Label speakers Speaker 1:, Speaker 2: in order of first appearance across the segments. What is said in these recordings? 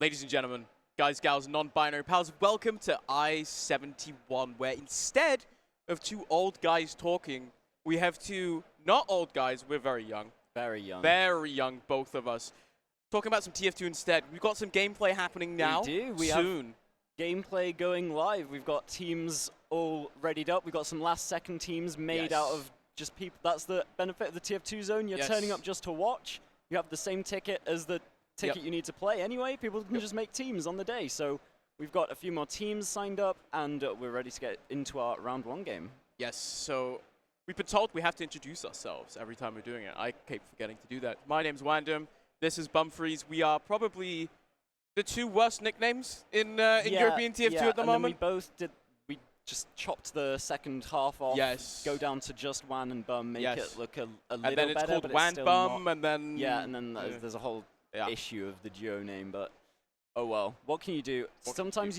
Speaker 1: Ladies and gentlemen, guys, gals, non-binary pals, welcome to I-71, where instead of two old guys talking, we have two not old guys, we're very young.
Speaker 2: Very young.
Speaker 1: Very young, both of us. Talking about some TF2 instead. We've got some gameplay happening now.
Speaker 2: We do. We
Speaker 1: soon.
Speaker 2: have gameplay going live. We've got teams all readied up. We've got some last-second teams made out of just people. That's the benefit of the TF2 Zone. You're turning up just to watch. You have the same ticket as the ticket you need to play anyway. People can just make teams on the day. So we've got a few more teams signed up, and we're ready to get into our round one game.
Speaker 1: Yes, so we've been told we have to introduce ourselves every time we're doing it. I keep forgetting to do that. My name's Wandom. This is Bumfries. We are probably the two worst nicknames in European TF2 at the moment.
Speaker 2: Then we both did. We just chopped the second half off.
Speaker 1: Yes.
Speaker 2: Go down to just Wan and Bum. Make it look a little better.
Speaker 1: And then it's called
Speaker 2: but
Speaker 1: Wan
Speaker 2: still
Speaker 1: Bum,
Speaker 2: not.
Speaker 1: and then
Speaker 2: And then there's a whole issue of the duo name. But oh well. What can you do? Sometimes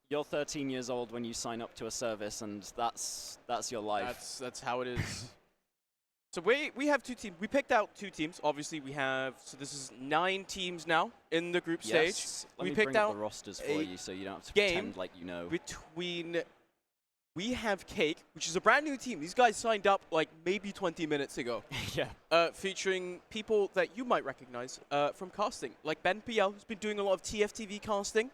Speaker 2: you're 13 years old when you sign up to a service, and that's your life.
Speaker 1: That's how it is. So we have two teams. We picked out two teams. Obviously, we have, so this is 9 teams now in the group stage.
Speaker 2: Let
Speaker 1: we
Speaker 2: me
Speaker 1: picked
Speaker 2: bring
Speaker 1: out
Speaker 2: up the rosters for you so you don't have to
Speaker 1: game
Speaker 2: pretend like you know.
Speaker 1: We have Cake, which is a brand new team. These guys signed up like maybe 20 minutes ago. Featuring people that you might recognize from casting, like Ben PL, who's been doing a lot of TFTV casting.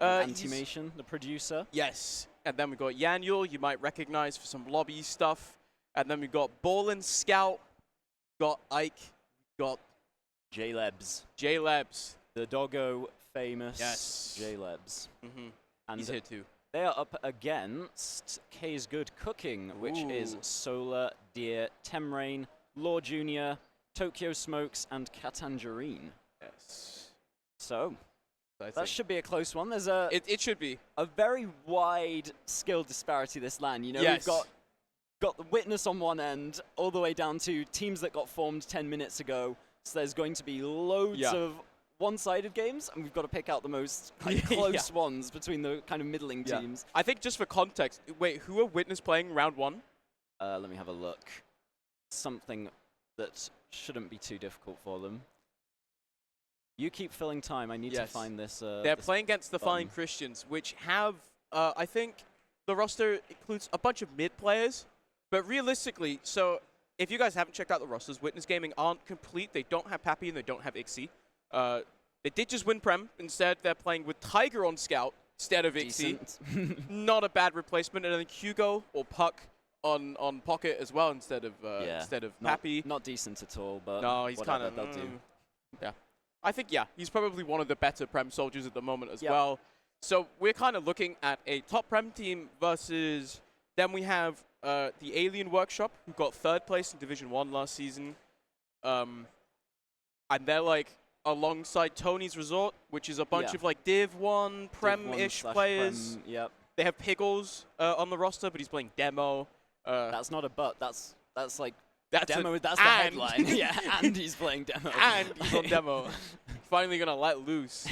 Speaker 2: Antimation, the producer.
Speaker 1: Yes. And then we've got Yanyul, you might recognize for some lobby stuff. And then we've got Ballin Scout, got Ike, got
Speaker 2: J-Lebs.
Speaker 1: J-Lebs.
Speaker 2: The doggo famous
Speaker 1: Mm-hmm.
Speaker 2: J-Lebs. And
Speaker 1: he's here too.
Speaker 2: They are up against K's Good Cooking, which is Solar, Deer, Temrain, Law Jr., Tokyo Smokes, and Katangerine.
Speaker 1: Yes.
Speaker 2: So that should be a close one. There's
Speaker 1: it should be
Speaker 2: a very wide skill disparity this LAN. You know, we've got the Witness on one end, all the way down to teams that got formed 10 minutes ago. So there's going to be loads of one-sided games, and we've got to pick out the most close ones between the kind of middling teams.
Speaker 1: I think just for context, wait, who are Witness playing round one?
Speaker 2: Let me have a look. Something that shouldn't be too difficult for them. You keep filling time. I need to find this.
Speaker 1: They're playing against the Fine Christians, which have, I think, the roster includes a bunch of mid players. But realistically, so if you guys haven't checked out the rosters, Witness Gaming aren't complete. They don't have Pappy and they don't have Ixie. They did just win Prem. Instead, they're playing with Tiger on Scout instead of Ixie. Not a bad replacement. And then Hugo or Puck on Pocket as well instead of Pappy.
Speaker 2: Not decent at all, but
Speaker 1: no, he's kind of
Speaker 2: they'll do.
Speaker 1: Yeah, I think he's probably one of the better Prem soldiers at the moment as well. So we're kind of looking at a top Prem team versus. Then we have the Alien Workshop, who got 3rd place in Division 1 last season. And they're like alongside Tony's Resort, which is a bunch of like Div 1, Prem-ish players.
Speaker 2: Yep.
Speaker 1: They have Piggles on the roster, but he's playing Demo.
Speaker 2: That's not a but. That's like
Speaker 1: Demo.
Speaker 2: That's the headline. And he's playing Demo.
Speaker 1: And he's on Demo. Finally gonna let loose.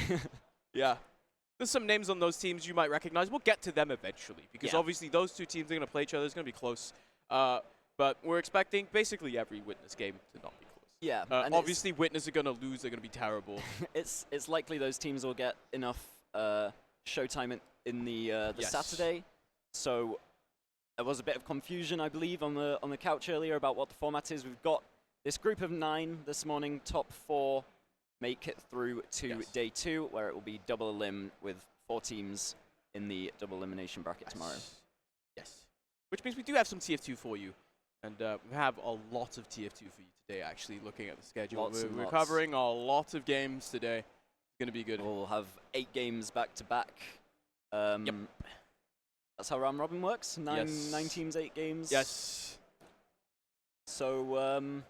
Speaker 1: There's some names on those teams you might recognize. We'll get to them eventually, because obviously those two teams are going to play each other. It's going to be close. But we're expecting basically every Witness game to not be close.
Speaker 2: Yeah.
Speaker 1: Obviously, Witness are going to lose. They're going to be terrible.
Speaker 2: It's likely those teams will get enough showtime in the Saturday. So there was a bit of confusion, I believe, on the couch earlier about what the format is. We've got this group of 9 this morning, top 4. Make it through to day 2, where it will be double elim with 4 teams in the double elimination bracket tomorrow.
Speaker 1: Yes. Which means we do have some TF2 for you. And we have a lot of TF2 for you today, actually, looking at the schedule. We're covering a lot of games today. It's going to be good.
Speaker 2: We'll have 8 games back-to-back. That's how round robin works? 9 teams, 8 games?
Speaker 1: Yes.
Speaker 2: So,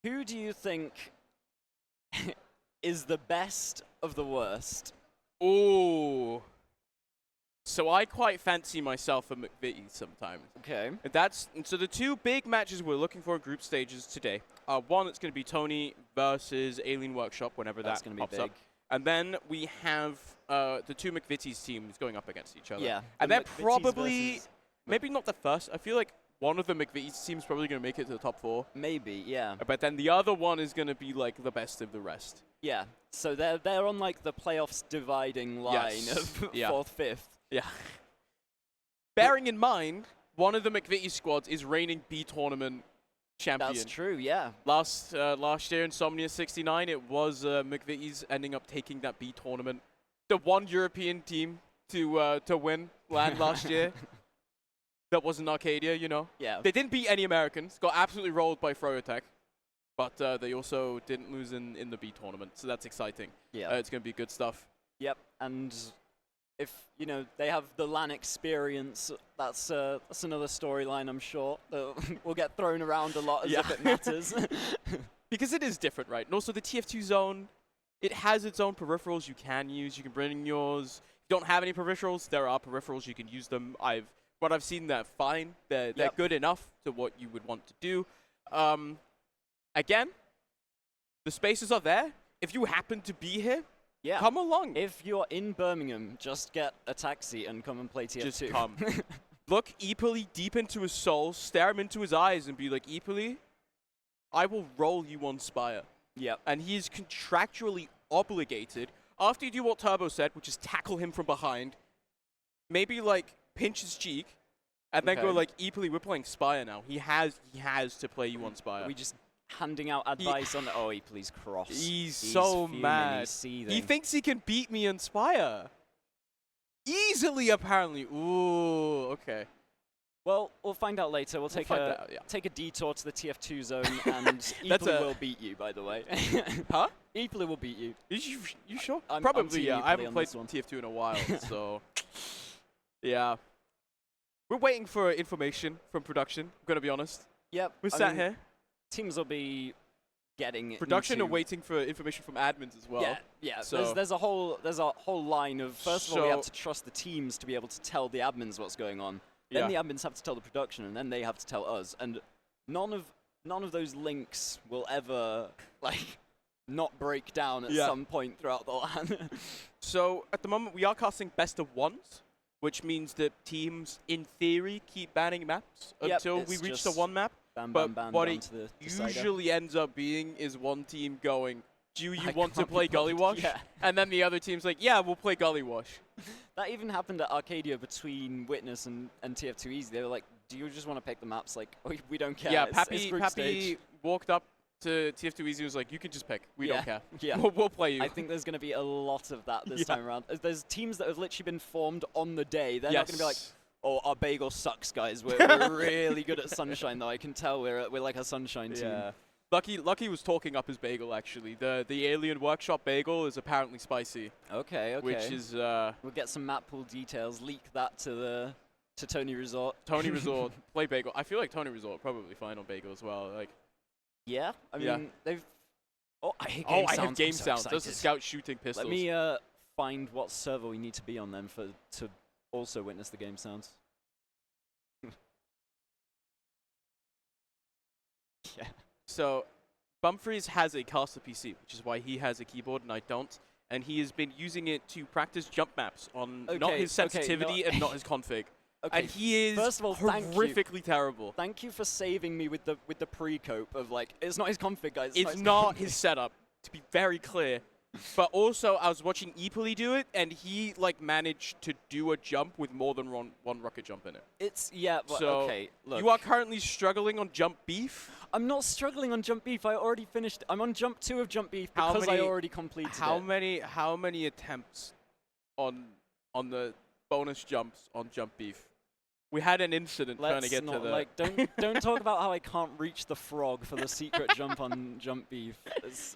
Speaker 2: who do you think is the best of the worst?
Speaker 1: Ooh. So I quite fancy myself a McVitie sometimes.
Speaker 2: Okay.
Speaker 1: So the 2 big matches we're looking for in group stages today are one that's going to be Tony versus Alien Workshop whenever that pops up. And then we have the 2 McVitie's teams going up against each other.
Speaker 2: Yeah.
Speaker 1: And they're probably, maybe not the first. I feel like one of the McVitie's teams probably going to make it to the top 4.
Speaker 2: Maybe, yeah.
Speaker 1: But then the other one is going to be like the best of the rest.
Speaker 2: Yeah. So they're on like the playoffs dividing line of
Speaker 1: Yeah.
Speaker 2: 4th, 5th.
Speaker 1: Yeah. Bearing in mind, one of the McVitie squads is reigning B tournament champion.
Speaker 2: That's true, yeah.
Speaker 1: Last year, Insomnia71, it was McVitie's ending up taking that B tournament. The one European team to win LAN last year. That wasn't Arcadia, you know.
Speaker 2: Yeah.
Speaker 1: They didn't beat any Americans. Got absolutely rolled by Froyotech. But they also didn't lose in the B tournament, so that's exciting.
Speaker 2: Yeah.
Speaker 1: It's going to be good stuff.
Speaker 2: Yep, and if, you know, they have the LAN experience, that's another storyline, I'm sure, that will get thrown around a lot as if it matters.
Speaker 1: Because it is different, right? And also the TF2 Zone, it has its own peripherals you can use. You can bring in yours. If you don't have any peripherals, there are peripherals. You can use them. What I've seen, they're fine. They're good enough to what you would want to do. Again, the spaces are there. If you happen to be here,
Speaker 2: yeah.
Speaker 1: come along.
Speaker 2: If you're in Birmingham, just get a taxi and come and play TF2.
Speaker 1: Just come. Look Epoli deep into his soul, stare him into his eyes, and be like, Epoli, I will roll you on Spire.
Speaker 2: Yep.
Speaker 1: And he is contractually obligated, after you do what Turbo said, which is tackle him from behind, maybe like pinch his cheek, and then go like, Epoli, we're playing Spire now. He has to play you on Spire.
Speaker 2: We just handing out advice on the please cross.
Speaker 1: He's so
Speaker 2: fuming,
Speaker 1: mad.
Speaker 2: He's seething.
Speaker 1: He thinks he can beat me on Spire. Easily, apparently. Ooh, okay.
Speaker 2: Well, we'll find out later. We'll take a detour to the TF2 zone, and Epoli will beat you, by the way.
Speaker 1: Huh?
Speaker 2: Epoli will beat you.
Speaker 1: You sure?
Speaker 2: I'm
Speaker 1: Probably, yeah. I haven't played
Speaker 2: this one.
Speaker 1: TF2 in a while, so... Yeah. We're waiting for information from production, I'm going to be honest.
Speaker 2: Yep.
Speaker 1: We're sat here.
Speaker 2: Teams will be getting
Speaker 1: production are waiting for information from admins as well.
Speaker 2: Yeah.
Speaker 1: So
Speaker 2: there's a whole line of, first of all, we have to trust the teams to be able to tell the admins what's going on. Then the admins have to tell the production, and then they have to tell us. And none of those links will ever not break down at some point throughout the LAN.
Speaker 1: So at the moment we are casting best of ones, which means that teams in theory keep banning maps until we reach the one map. But what it usually ends up being is one team going, do you want to play Gully Wash?
Speaker 2: Yeah.
Speaker 1: And then the other team's like, yeah, we'll play Gully Wash.
Speaker 2: That even happened at Arcadia between Witness and TF2 Easy. They were like, do you just want to pick the maps? Like, we don't care.
Speaker 1: Yeah,
Speaker 2: it's group
Speaker 1: Pappy
Speaker 2: stage.
Speaker 1: walked up to TF2 Easy and was like, you can just pick. We don't care.
Speaker 2: Yeah.
Speaker 1: We'll play you.
Speaker 2: I think there's going to be a lot of that this time around. There's teams that have literally been formed on the day. They're not going to be like, oh, our bagel sucks, guys. We're really good at Sunshine, though. I can tell we're like a Sunshine team.
Speaker 1: Lucky was talking up his bagel, actually. The Alien Workshop bagel is apparently spicy.
Speaker 2: Okay.
Speaker 1: Which is...
Speaker 2: we'll get some map pool details, leak that to Tony Resort.
Speaker 1: Tony Resort, play bagel. I feel like Tony Resort probably fine on bagel as well.
Speaker 2: Yeah, I mean, they've... Oh, I hear
Speaker 1: game sounds. I have game sounds. There's a scout shooting pistols.
Speaker 2: Let me find what server we need to be on then to also witness the game sounds. Yeah.
Speaker 1: So, Bumfries has a caster PC, which is why he has a keyboard and I don't. And he has been using it to practice jump maps on not his sensitivity and not his config.
Speaker 2: Okay.
Speaker 1: And he is
Speaker 2: first of all,
Speaker 1: horrifically terrible.
Speaker 2: Thank you for saving me with the pre-cope of it's not his config, guys.
Speaker 1: It's not his setup, to be very clear. But also, I was watching Epoli do it, and he managed to do a jump with more than one rocket jump in it.
Speaker 2: But
Speaker 1: so
Speaker 2: okay, look.
Speaker 1: You are currently struggling on jump beef?
Speaker 2: I'm not struggling on jump beef. I already finished. I'm on jump 2 of jump beef because I already completed it.
Speaker 1: How many attempts on the bonus jumps on jump beef? We had an incident trying to get to the...
Speaker 2: Don't talk about how I can't reach the frog for the secret jump on jump beef.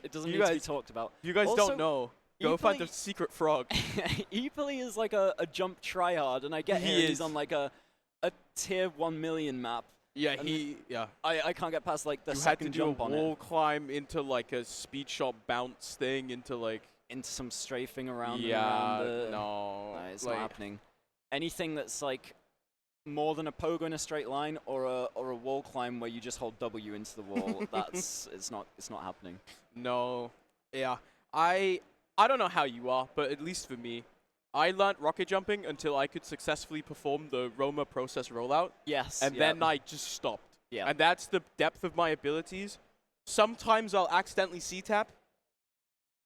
Speaker 2: It doesn't need to be talked about.
Speaker 1: You guys
Speaker 2: also,
Speaker 1: don't know. Go find the secret frog.
Speaker 2: Epoli is like a jump tryhard, and I get here. He's on like a tier 1 million map.
Speaker 1: Yeah,
Speaker 2: I can't get past the
Speaker 1: you
Speaker 2: second jump
Speaker 1: on it. You had to do a wall climb into a speed shot bounce thing into
Speaker 2: some strafing around.
Speaker 1: No,
Speaker 2: it's not happening. Anything that's more than a pogo in a straight line or a wall climb where you just hold W into the wall, it's not happening.
Speaker 1: No. Yeah. I don't know how you are, but at least for me, I learned rocket jumping until I could successfully perform the Roma process rollout,
Speaker 2: Yes.
Speaker 1: and then I just stopped.
Speaker 2: Yeah.
Speaker 1: And that's the depth of my abilities. Sometimes I'll accidentally C-tap,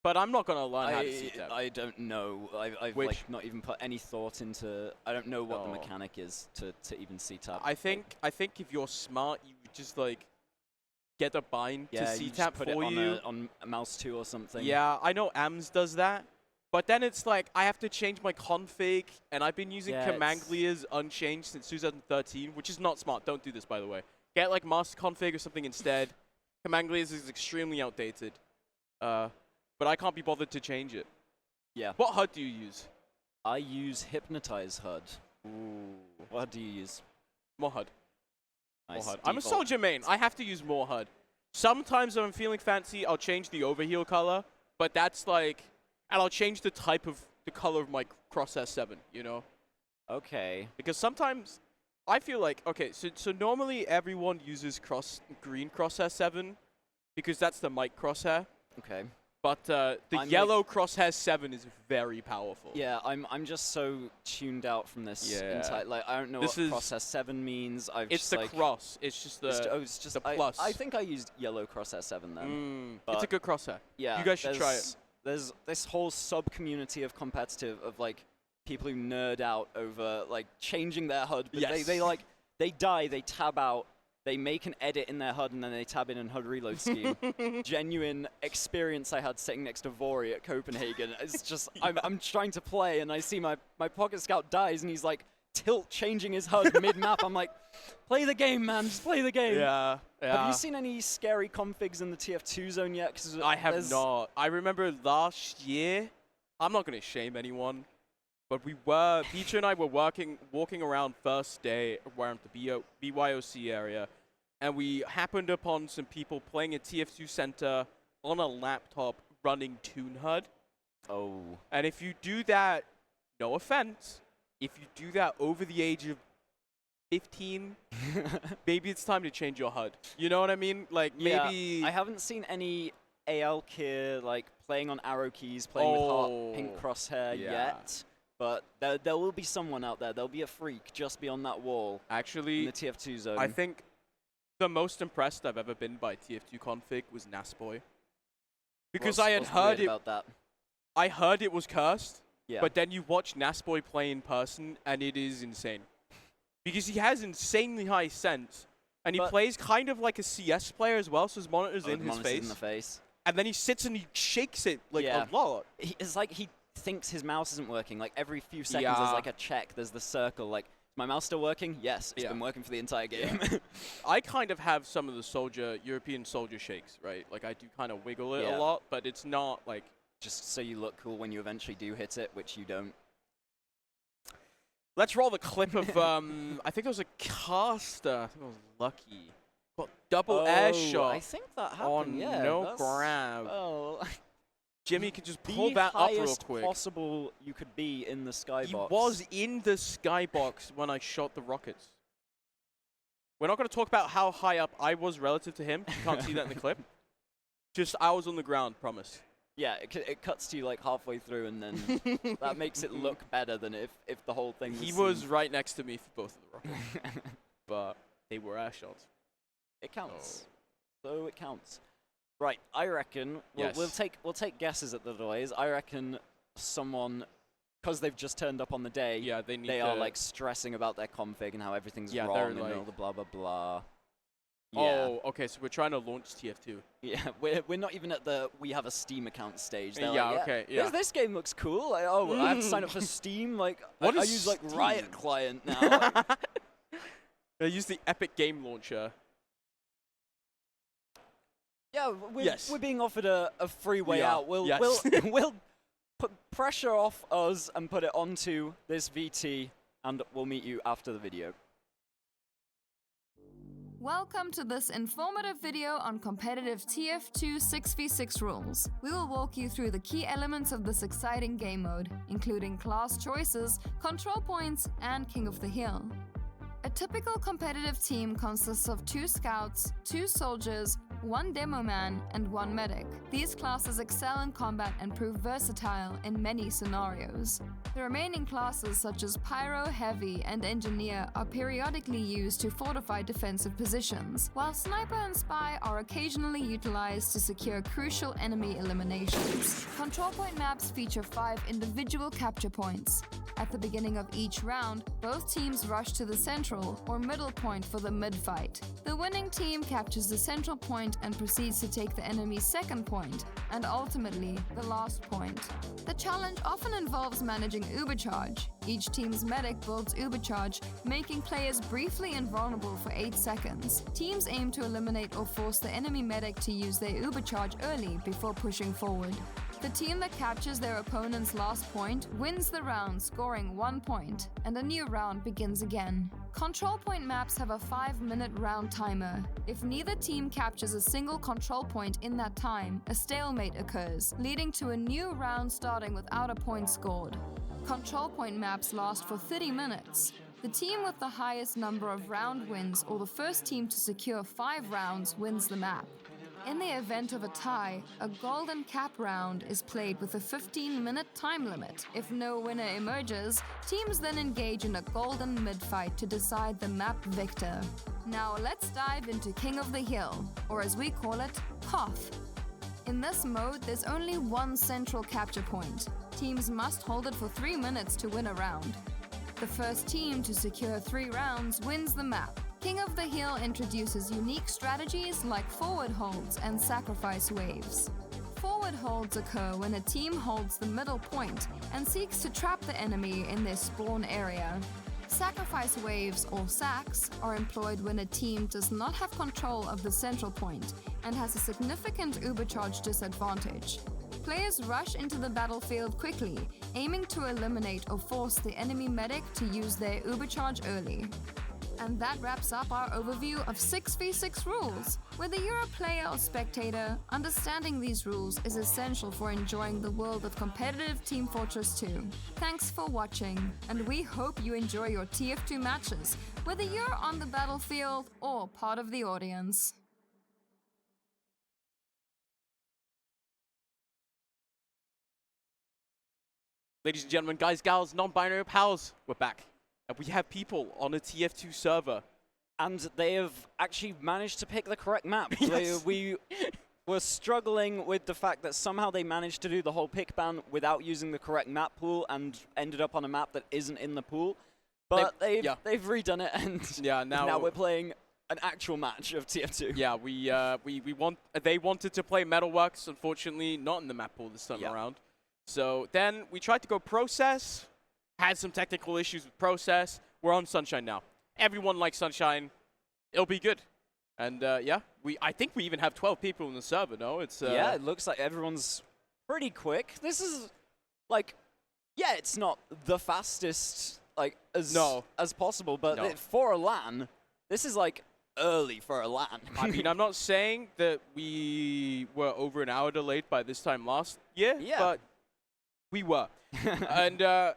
Speaker 1: but I'm not going to learn how to C-tap.
Speaker 2: I don't know. I've like not even put any thought into. I don't know what the mechanic is to even C-tap.
Speaker 1: I think if you're smart, you just like get a bind to C-tap
Speaker 2: put
Speaker 1: for
Speaker 2: it
Speaker 1: you.
Speaker 2: on a mouse 2 or something.
Speaker 1: Yeah, I know AMS does that. But then it's like, I have to change my config, and I've been using Comanglias unchanged since 2013, which is not smart. Don't do this, by the way. Get like master config or something instead. Comanglias is extremely outdated. But I can't be bothered to change it.
Speaker 2: Yeah.
Speaker 1: What HUD do you use?
Speaker 2: I use Hypnotize HUD.
Speaker 1: Ooh.
Speaker 2: What HUD do you use?
Speaker 1: More HUD.
Speaker 2: Nice.
Speaker 1: More HUD. I'm a soldier main. I have to use more HUD. Sometimes when I'm feeling fancy, I'll change the overheal color, but that's like... And I'll change the type of the color of my crosshair 7, you know?
Speaker 2: Okay.
Speaker 1: Because sometimes I feel like, okay, so normally everyone uses green crosshair 7 because that's the mic crosshair.
Speaker 2: Okay.
Speaker 1: But the yellow crosshair 7 is very powerful.
Speaker 2: Yeah, I'm just so tuned out from this entire, like, I don't know what crosshair 7 means.
Speaker 1: It's the cross. It's just the
Speaker 2: it's just
Speaker 1: the plus.
Speaker 2: I think I used yellow crosshair 7 then.
Speaker 1: It's a good crosshair.
Speaker 2: Yeah.
Speaker 1: You guys should try it.
Speaker 2: There's this whole sub-community of competitive, of like people who nerd out over like changing their HUD. But they die, they tab out, they make an edit in their HUD, and then they tab in HUD reload scheme. Genuine experience I had sitting next to Vori at Copenhagen. It's just, I'm trying to play, and I see my Pocket Scout dies, and he's like tilt changing his HUD mid-map. I'm like, play the game, man, just play the game.
Speaker 1: Yeah.
Speaker 2: Have you seen any scary configs in the TF2 zone yet? 'Cause
Speaker 1: I have not. I remember last year, I'm not going to shame anyone, but Peter and I were walking around first day around the BYOC area, and we happened upon some people playing a TF2 center on a laptop running Toon HUD.
Speaker 2: Oh.
Speaker 1: And if you do that, no offense, if you do that over the age of 15, maybe it's time to change your HUD. You know what I mean? Like, maybe...
Speaker 2: I haven't seen any AL Kier, like, playing on arrow keys, playing with heart pink crosshair yet. But there will be someone out there. There'll be a freak just beyond that wall.
Speaker 1: Actually,
Speaker 2: in the TF2 zone.
Speaker 1: I think the most impressed I've ever been by TF2 config was Nasboy. Because I had heard
Speaker 2: about that.
Speaker 1: I heard it was cursed,
Speaker 2: yeah.
Speaker 1: But then you watch Nasboy play in person, and it is insane. Because he has insanely high sense, and he plays kind of like a CS player as well, so his monitor's in his face.
Speaker 2: In the face.
Speaker 1: And then he sits and he shakes it like a lot.
Speaker 2: It's like he thinks his mouse isn't working. Like every few seconds there's like a check, there's the circle. Like, is my mouse still working? Yes, it's been working for the entire game.
Speaker 1: I kind of have some of the European soldier shakes, right? Like I do kind of wiggle it a lot, but it's not like...
Speaker 2: Just so you look cool when you eventually do hit it, which you don't.
Speaker 1: Let's roll the clip of, I think it was a caster. I think it was Lucky. Got double air shot.
Speaker 2: I think that happened,
Speaker 1: on no grab.
Speaker 2: Oh.
Speaker 1: Jimmy could just pull that up real quick.
Speaker 2: The highest possible you could be in the skybox.
Speaker 1: He was in the skybox when I shot the rockets. We're not going to talk about how high up I was relative to him. You can't see that in the clip. Just I was on the ground, promise.
Speaker 2: Yeah, it cuts to you like halfway through, and then that makes it look better than if the whole thing was...
Speaker 1: He was right next to me for both of the rockets. But they were air shots.
Speaker 2: It counts. So it counts. Right, I reckon we'll take guesses at the delays. I reckon someone, because they've just turned up on the day, they are like stressing about their config and how everything's wrong and all the blah blah blah. Yeah.
Speaker 1: Oh, okay, so we're trying to launch TF2.
Speaker 2: Yeah, we're not even at the we have a Steam account stage. They're
Speaker 1: okay.
Speaker 2: This game looks cool. Like, I have to sign up for Steam. Like, I use like
Speaker 1: Steam?
Speaker 2: Riot Client now.
Speaker 1: I use the Epic Game Launcher.
Speaker 2: Yeah, we're being offered a free way out. We'll put pressure off us and put it onto this VT, and we'll meet you after the video.
Speaker 3: Welcome to this informative video on competitive TF2 6v6 rules. We will walk you through the key elements of this exciting game mode, including class choices, control points, and King of the Hill. A typical competitive team consists of 2 scouts, 2 soldiers, 1 demo man, and 1 medic. These classes excel in combat and prove versatile in many scenarios. The remaining classes such as Pyro, Heavy, and Engineer are periodically used to fortify defensive positions, while Sniper and Spy are occasionally utilized to secure crucial enemy eliminations. Control point maps feature 5 individual capture points. At the beginning of each round, both teams rush to the central or middle point for the mid-fight. The winning team captures the central point and proceeds to take the enemy's second point, and ultimately, the last point. The challenge often involves managing Ubercharge. Each team's medic builds Ubercharge, making players briefly invulnerable for 8 seconds. Teams aim to eliminate or force the enemy medic to use their Ubercharge early before pushing forward. The team that captures their opponent's last point wins the round, scoring 1 point, and a new round begins again. Control point maps have a 5-minute round timer. If neither team captures a single control point in that time, a stalemate occurs, leading to a new round starting without a point scored. Control point maps last for 30 minutes. The team with the highest number of round wins or the first team to secure 5 rounds wins the map. In the event of a tie, a golden cap round is played with a 15-minute time limit. If no winner emerges, teams then engage in a golden mid-fight to decide the map victor. Now let's dive into King of the Hill, or as we call it, Koth. In this mode, there's only 1 central capture point. Teams must hold it for 3 minutes to win a round. The first team to secure 3 rounds wins the map. King of the Hill introduces unique strategies like forward holds and sacrifice waves. Forward holds occur when a team holds the middle point and seeks to trap the enemy in their spawn area. Sacrifice waves, or sacks, are employed when a team does not have control of the central point and has a significant Ubercharge disadvantage. Players rush into the battlefield quickly, aiming to eliminate or force the enemy medic to use their Ubercharge early. And that wraps up our overview of 6v6 rules. Whether you're a player or spectator, understanding these rules is essential for enjoying the world of competitive Team Fortress 2. Thanks for watching, and we hope you enjoy your TF2 matches, whether you're on the battlefield or part of the audience.
Speaker 1: Ladies and gentlemen, guys, gals, non-binary pals, we're back. And we have people on a TF2 server.
Speaker 2: And they have actually managed to pick the correct map.
Speaker 1: Yes.
Speaker 2: We were struggling with the fact that somehow they managed to do the whole pick ban without using the correct map pool and ended up on a map that isn't in the pool. But they've redone it, and now we're playing an actual match of TF2.
Speaker 1: Yeah, they wanted to play Metalworks, unfortunately not in the map pool this time around. So then we tried to go Process. Had some technical issues with Process. We're on Sunshine now. Everyone likes Sunshine. It'll be good. And I think we even have 12 people in the server, no? It's
Speaker 2: yeah, it looks like everyone's pretty quick. This is like, yeah, it's not the fastest as possible, but for a LAN, this is like early for a LAN.
Speaker 1: I mean, I'm not saying that we were over an hour delayed by this time last year, but we were. And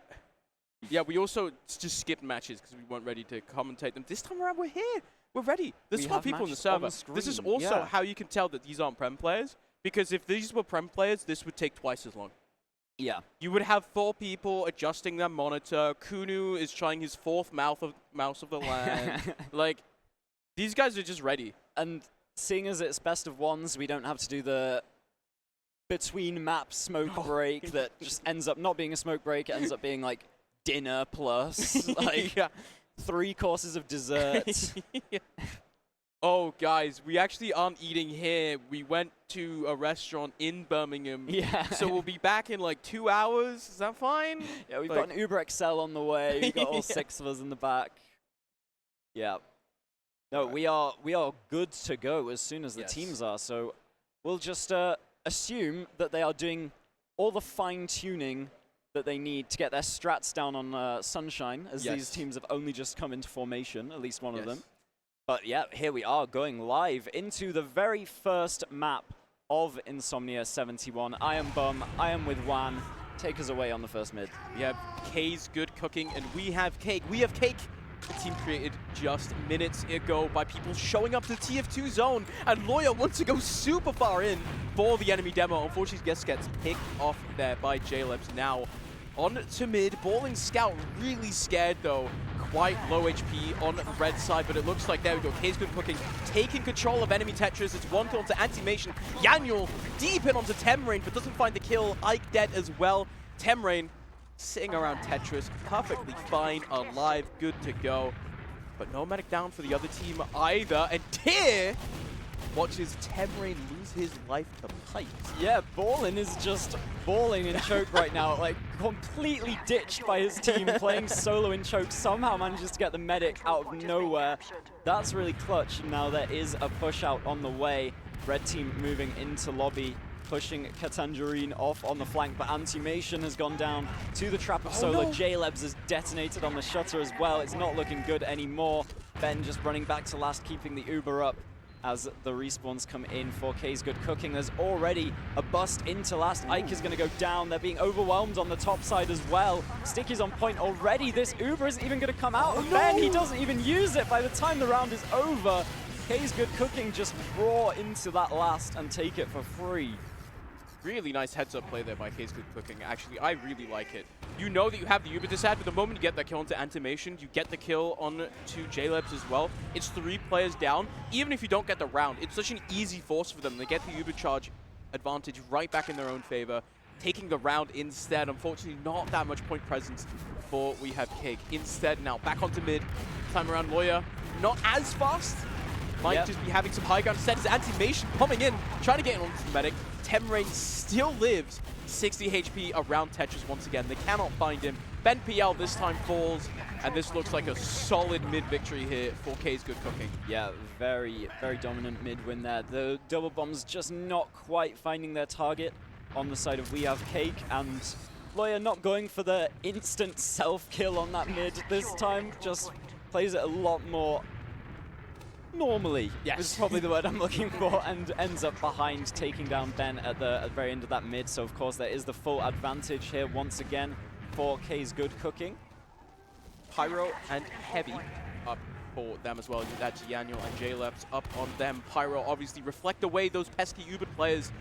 Speaker 1: yeah, we also just skipped matches because we weren't ready to commentate them. This time around, we're here. We're ready. There's 12 people in the server. This is also how you can tell that these aren't Prem players, because if these were Prem players, this would take twice as long.
Speaker 2: Yeah.
Speaker 1: You would have 4 people adjusting their monitor. Kunu is trying his 4th mouse of the LAN. Like, these guys are just ready.
Speaker 2: And seeing as it's best of ones, we don't have to do the between map smoke break that just ends up not being a smoke break. It ends up being like dinner plus like 3 courses of dessert.
Speaker 1: Oh, guys, we actually aren't eating here. We went to a restaurant in Birmingham. Yeah. So we'll be back in like 2 hours. Is that fine?
Speaker 2: Yeah, we've got an Uber XL on the way. We've got all 6 of us in the back. Yeah. No, we are good to go as soon as the teams are. So we'll just assume that they are doing all the fine-tuning that they need to get their strats down on Sunshine, as these teams have only just come into formation, at least one of them. But yeah, here we are going live into the very first map of Insomnia71. I am Bum, I am with Wan. Take us away on the first mid.
Speaker 1: We have K's good cooking, and we have Cake. We have Cake team created just minutes ago by people showing up to TF2 Zone, and Lawyer wants to go super far in for the enemy demo. Unfortunately, gets picked off there by JLebs. Now on to mid. Balling Scout really scared though. Quite low HP on the red side, but it looks like there we go. K's Good Cooking taking control of enemy Tetris. It's one kill onto Animation. Yaniel deep in onto Temrain, but doesn't find the kill. Ike dead as well. Temrain sitting around Tetris, perfectly fine, alive, good to go. But no medic down for the other team either. And Tyr watches Temrain lose his life to pipes.
Speaker 2: Yeah, Ballin is just balling in choke right now, like completely ditched by his team, playing solo in choke, somehow manages to get the medic out of nowhere. That's really clutch. Now there is a push out on the way. Red team moving into lobby, pushing Katangerine off on the flank, but Antimation has gone down to the trap of Solo.
Speaker 1: No.
Speaker 2: JLebs has detonated on the shutter as well. It's not looking good anymore. Ben just running back to last, keeping the Uber up as the respawns come in for K's Good Cooking. There's already a bust into last. Ike is going to go down. They're being overwhelmed on the top side as well. Sticky's on point already. This Uber isn't even going to come out. And Ben, he doesn't even use it by the time the round is over. K's Good Cooking just roar into that last and take it for free.
Speaker 1: Really nice heads-up play there by K's Good Cooking. Actually, I really like it. You know that you have the Uber disad, but the moment you get that kill onto Animation, you get the kill on to JLebs as well. It's 3 players down. Even if you don't get the round, it's such an easy force for them. They get the Uber charge advantage right back in their own favor, taking the round instead. Unfortunately, not that much point presence for We Have Cake. Instead, now back onto mid. Time around Lawyer, not as fast. Might just be having some high ground. Instead, is Animation coming in, trying to get in onto the medic. Temrain still lives 60 HP around Tetris once again. They cannot find him. Ben PL this time falls, and this looks like a solid mid victory here for K's Good Cooking.
Speaker 2: Yeah, very, very dominant mid win there. The double bombs just not quite finding their target on the side of We Have Cake, and Lawyer not going for the instant self-kill on that mid this time. Just plays it a lot more normally, is probably the word I'm looking for, and ends up behind, taking down Ben at the very end of that mid. So of course there is the full advantage here once again for K's Good Cooking.
Speaker 1: Pyro and Heavy up for them as well. That's Yaniel and JLebs up on them. Pyro obviously reflect away those pesky Uber players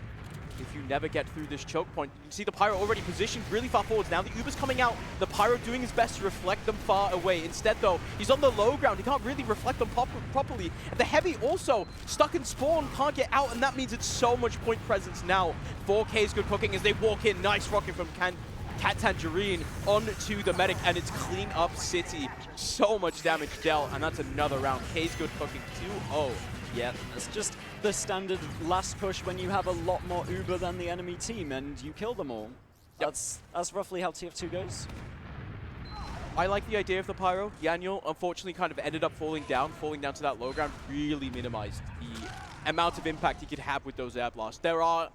Speaker 1: if you never get through this choke point. You can see the Pyro already positioned really far forwards. Now the Uber's coming out. The Pyro doing his best to reflect them far away. Instead, though, he's on the low ground. He can't really reflect them properly. And the Heavy also stuck in spawn, can't get out, and that means it's so much point presence now for K's Good Cooking as they walk in. Nice rocket from Cat Tangerine onto the medic, and it's clean up City. So much damage dealt, and that's another round. K's Good Cooking 2-0.
Speaker 2: Yeah, it's just the standard last push when you have a lot more Uber than the enemy team and you kill them all. Yep. That's roughly how TF2 goes.
Speaker 1: I like the idea of the Pyro. Yaniel, unfortunately, kind of ended up falling down to that low ground, really minimized the amount of impact he could have with those air blasts. There are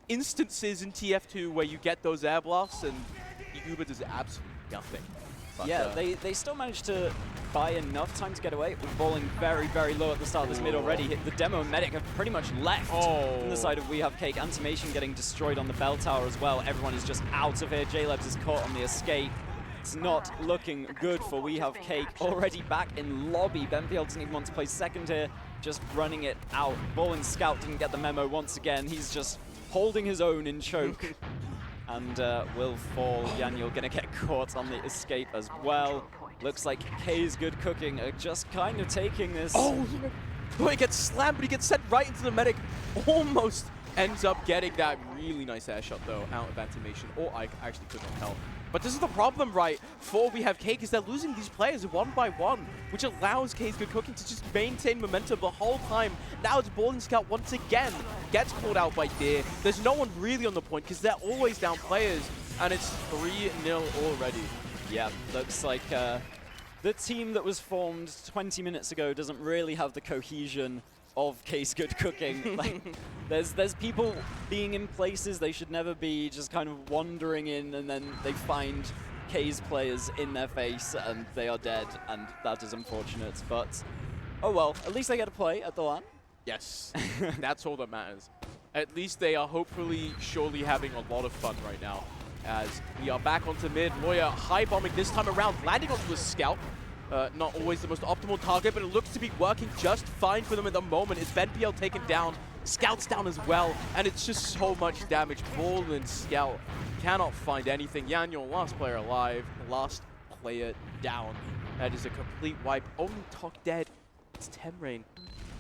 Speaker 1: instances in TF2 where you get those air blasts and the Uber does absolutely nothing. But
Speaker 2: yeah, they still managed to buy enough time to get away. We're balling very, very low at the start of this mid already. The demo and medic have pretty much left on the side of We Have Cake. Animation getting destroyed on the bell tower as well. Everyone is just out of here. JLebs is caught on the escape. It's not looking good for We Have Cake. Already back in lobby. BenPL doesn't even want to play second here, just running it out. Ballin Scout didn't get the memo once again. He's just holding his own in choke. And will fall. Yaniel gonna get caught on the escape as well. Looks like K's Good Cooking are just kind of taking this.
Speaker 1: Oh, he gets slammed, but he gets sent right into the medic. Almost ends up getting that really nice air shot, though, out of Animation. Or I actually could not help. But this is the problem, right, for We Have Cake, is they're losing these players one by one, which allows K's Good Cooking to just maintain momentum the whole time. Now it's Ballin Scout once again gets called out by Deer. There's no one really on the point because they're always down players, and it's 3-0 already. Yeah,
Speaker 2: looks like the team that was formed 20 minutes ago doesn't really have the cohesion of K's Good Cooking. Like, there's people being in places they should never be, just kind of wandering in, and then they find K's players in their face and they are dead, and that is unfortunate. But oh well, at least they get to play at the LAN.
Speaker 1: Yes, that's all that matters. At least they are hopefully surely having a lot of fun right now. As we are back onto mid. Lawyer high bombing this time around, landing onto a scout. Not always the most optimal target, but it looks to be working just fine for them at the moment. It's BenPL taken down, Scout's down as well, and it's just so much damage. Ball and Scout cannot find anything. Yanyol, last player alive, last player down. That is a complete wipe. Only Tok dead. It's Temrain.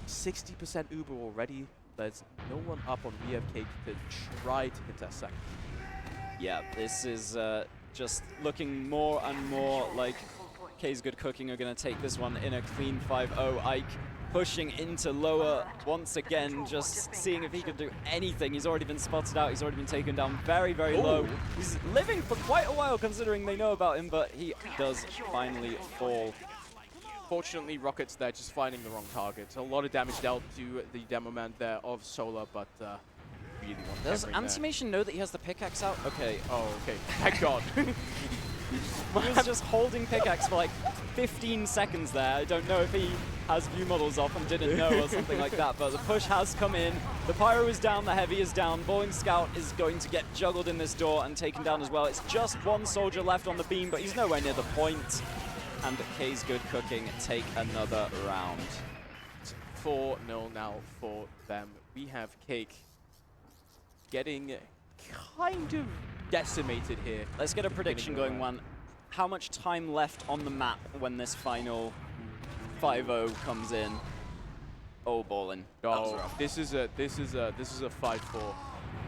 Speaker 1: 60% Uber already. There's no one up on VFK to try to contest second.
Speaker 2: Yeah, this is just looking more and more like K's Good Cooking are going to take this one in a clean 5-0. Ike pushing into lower once again, just seeing if he can do anything. He's already been spotted out. He's already been taken down very, very low. He's living for quite a while considering they know about him, but he does finally fall.
Speaker 1: Fortunately, Rocket's there just finding the wrong targets. A lot of damage dealt to the demo man there of Solar, but really want
Speaker 2: Does Antimation know that he has the pickaxe out? Okay.
Speaker 1: Oh, okay. Thank God.
Speaker 2: He was just holding pickaxe for like 15 seconds there. I don't know if he has view models off and didn't know or something like that, but the push has come in. The Pyro is down, the Heavy is down. Balling Scout is going to get juggled in this door and taken down as well. It's just one soldier left on the beam, but he's nowhere near the point. And K's Good Cooking take another round.
Speaker 1: 4-0 now for them. We have Cake getting kind of decimated here.
Speaker 2: Let's get a prediction going, Juan. How much time left on the map when this final 5-0 comes in? Oh, Ballin.
Speaker 1: Oh, this is a 5-4.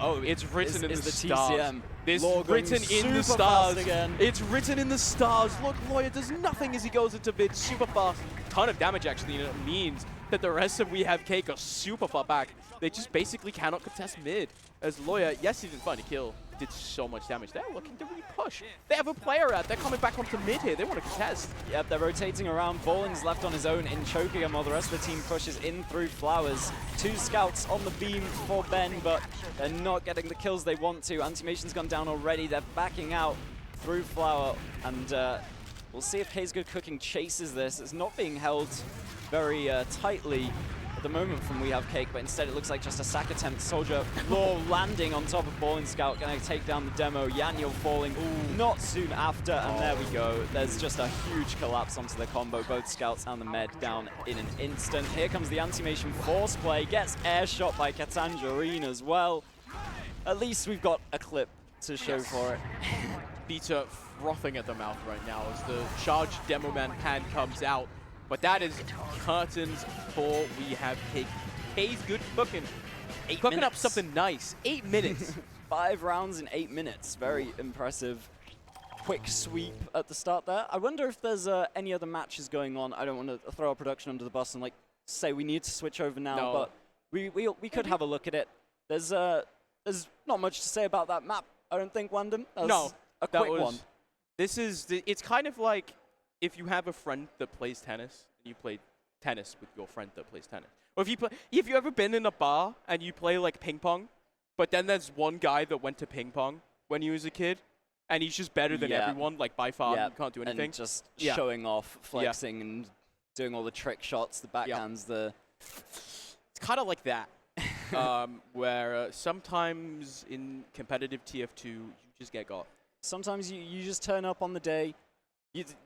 Speaker 1: Oh, it's written in the
Speaker 2: the
Speaker 1: stars.
Speaker 2: TCM.
Speaker 1: This
Speaker 2: Law
Speaker 1: written
Speaker 2: going
Speaker 1: in the
Speaker 2: super
Speaker 1: stars.
Speaker 2: fast again.
Speaker 1: It's written in the stars. Look, Lawyer does nothing as he goes into mid, super fast. Ton of damage actually, and it means that the rest of We Have Cake are super far back. They just basically cannot contest mid. As Lawyer, yes, he didn't find a kill. Did so much damage. They're looking to really push. They have a player out. They're coming back onto mid here. They want to contest.
Speaker 2: Yep, they're rotating around. Balling's left on his own in choking him while the rest of the team pushes in through Flowers. 2 scouts on the beam for Ben, but they're not getting the kills they want to. Antimation's gone down already. They're backing out through Flower, and we'll see if K's Good Cooking chases this. It's not being held very tightly at the moment from We Have Cake, but instead it looks like just a sack attempt. Soldier Law landing on top of Balling Scout, going to take down the demo. Yanyol falling not soon after, and there we go. There's just a huge collapse onto the combo. Both Scouts and the Med down in an instant. Here comes the Antimation force play, gets air shot by Katangerine as well. At least we've got a clip to show for it.
Speaker 1: Beta frothing at the mouth right now as the charged Demo Man pan comes out. But that is curtains for We Have Cake. K's Good Cooking. Cooking up something nice. 8 minutes.
Speaker 2: 5 rounds in 8 minutes. Very impressive. Quick sweep at the start there. I wonder if there's any other matches going on. I don't want to throw our production under the bus and like say we need to switch over now,
Speaker 1: No.
Speaker 2: but we could have a look at it. There's not much to say about that map, I don't think, Wandem.
Speaker 1: No,
Speaker 2: a quick one.
Speaker 1: This is it's kind of like if you have a friend that plays tennis and you play tennis with your friend that plays tennis. Or if you ever been in a bar and you play like ping pong, but then there's one guy that went to ping pong when he was a kid, and he's just better than everyone, like by far, and can't do anything.
Speaker 2: And just showing off, flexing, and doing all the trick shots, the backhands, the...
Speaker 1: It's kind of like that, where sometimes in competitive TF2, you just get got.
Speaker 2: Sometimes you just turn up on the day.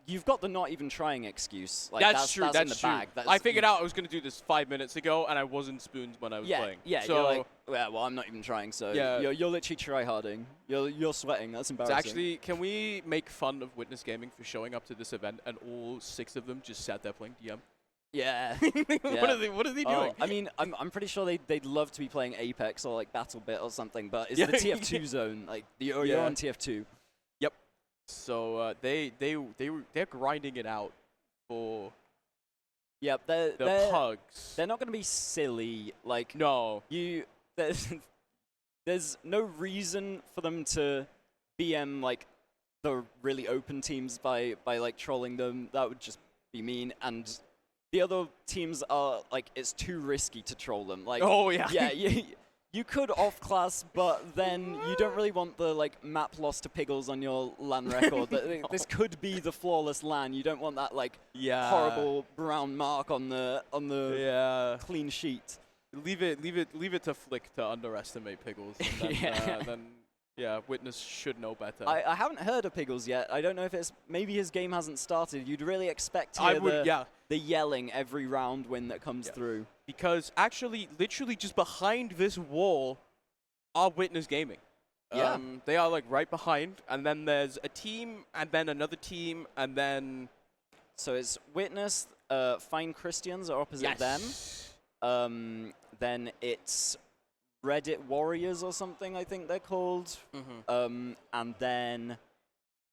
Speaker 2: You've got the not even trying excuse. Like
Speaker 1: that's true.
Speaker 2: That's in the
Speaker 1: true.
Speaker 2: bag.
Speaker 1: I figured out I was going to do this 5 minutes ago, and I wasn't spooned when I was playing.
Speaker 2: Yeah,
Speaker 1: so
Speaker 2: you're like, well, I'm not even trying, so you're literally try-harding. You're sweating. That's embarrassing.
Speaker 1: Actually, can we make fun of Witness Gaming for showing up to this event, and all 6 of them just sat there playing DM?
Speaker 2: Yeah.
Speaker 1: What are they doing?
Speaker 2: I mean, I'm pretty sure they'd love to be playing Apex or like BattleBit or something, but it's the TF2 zone. Like you're on TF2.
Speaker 1: Yep. So they're grinding it out for
Speaker 2: Yep,
Speaker 1: the pugs.
Speaker 2: They're not going to be silly. Like
Speaker 1: no,
Speaker 2: there's no reason for them to BM like the really open teams by like trolling them. That would just be mean. And the other teams are like, it's too risky to troll them. Like yeah. You could off class, but then you don't really want the like map loss to Piggles on your LAN record. No. This could be the flawless LAN. You don't want that like horrible brown mark on the clean sheet.
Speaker 1: Leave it to Flick to underestimate Piggles. And then, then Yeah, Witness should know better.
Speaker 2: I haven't heard of Piggles yet. I don't know if it's maybe his game hasn't started. You'd really expect to hear the yelling every round win that comes through.
Speaker 1: Because actually, literally just behind this wall are Witness Gaming.
Speaker 2: Yeah.
Speaker 1: They are like right behind, and then there's a team, and then another team, and then...
Speaker 2: So it's Witness, Fine Christians are opposite them. Then it's Reddit Warriors or something, I think they're called. And then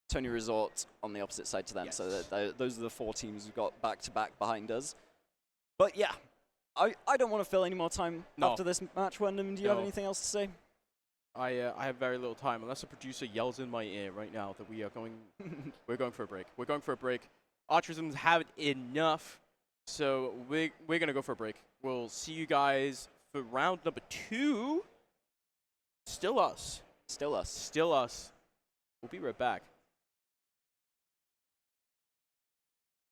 Speaker 2: Tony Resort on the opposite side to them. So those are the 4 teams we've got back-to-back behind us. But yeah, I don't want to fill any more time after this match, Wyndham. Do you have anything else to say?
Speaker 1: I have very little time, unless the producer yells in my ear right now that we are going... we're going for a break. We're going for a break. Archerisms have enough, so we're going to go for a break. We'll see you guys for round number 2. Still us.
Speaker 2: Still us.
Speaker 1: Still us. We'll be right back.